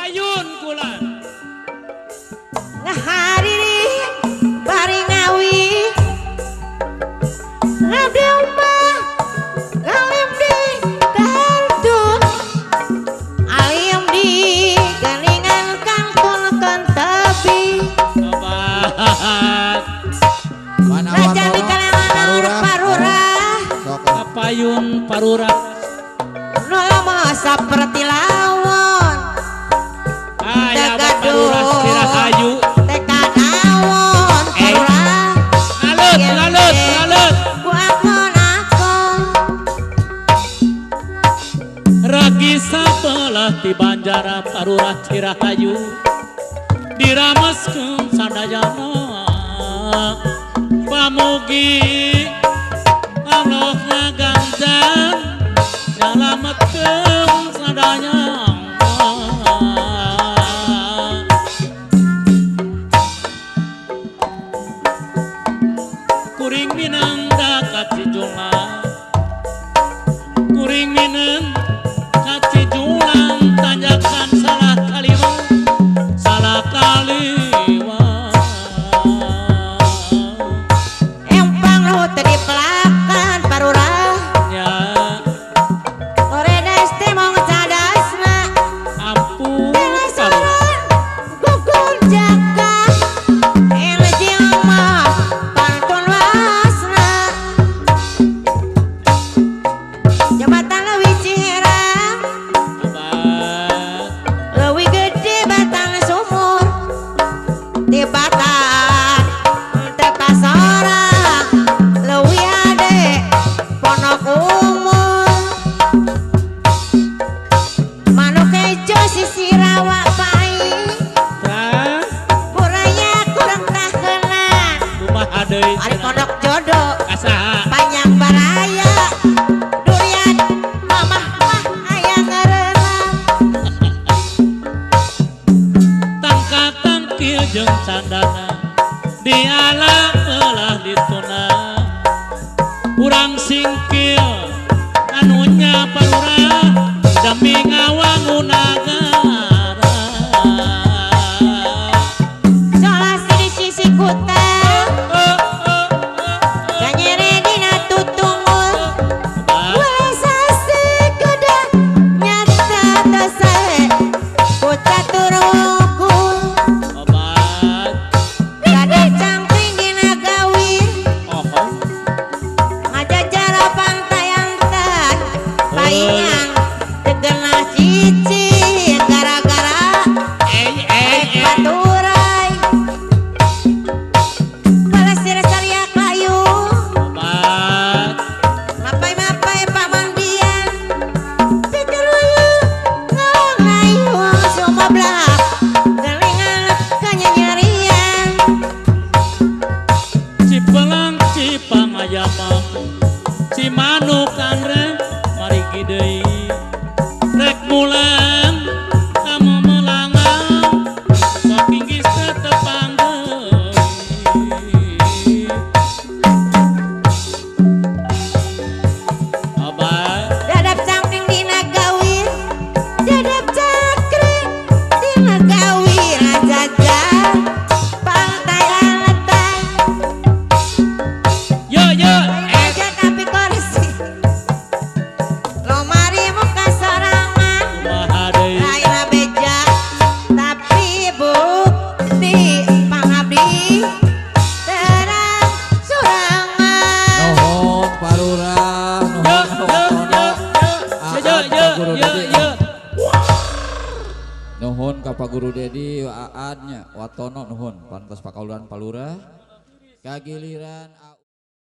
Payun kula. Ngahadiri bari ngawi ngabdi umpah ngalim di kantun alim di galingan kantun kantabi Obat. raja di kalangan parurah Payun parurah. noloma saperti lawon Aya parurah Tirahayu. teka dawon parurah Ngalut. buat monakon Ragi sabelah ti Banjara parurah Tirahayu. Dirameskeun sadayana pamugi Allah ngaganjan nyalametkeun sadayana. Kuring minang da kacijulang, kuring minang kacijulang, tanjakan salah kalimat, salah kalimat. empang lu tadi pelakan parurah Ya oredes teh mau ngecadasna ampun penasaran gugur jaga elejeng mah pantun wasna jembatan leuwih Ciherang Abad leuwih gede batang sumur di batan teu kasorang leuwih ade ponok umur manuk hejo sisi rawa pai tah buraya kurang tah keunang kumaha deui ari pondok jodoh kasaha panjang baraya durian mamah mah aya ngareunang tangka tangkil jeung candana di alam belah dituna urang singkil anunya parurah demi ngawangun nagara solas di sisi kutang kanyere dina tutungul wasa segede nyata tasae kucatur wukul obat gade cangkring dina gawir oh ngajajara pantayantan paingan tegenah cicing gara-gara baturai palesir saria kayu obat mapai paman bian pikeruyu ngawang layuang semua belak gelingan kanyanyarian Cipelang Cipangayamang Cimanukan rek marigi deui rek mulang kamu melangang sok inggis tetepang deui Abah dadap cangkring dina gawir dadap cangkring dina gawir jajan pantayan letak yo aja tapi korsi lomari muka sorangan kumaha deui laina beja tapi bukti pangabdi terang surangan Nuhun parurah, nuhun ka Pak Guru Dedi Aadnya Watono nuhun pantas pakaulan palurah kagiliran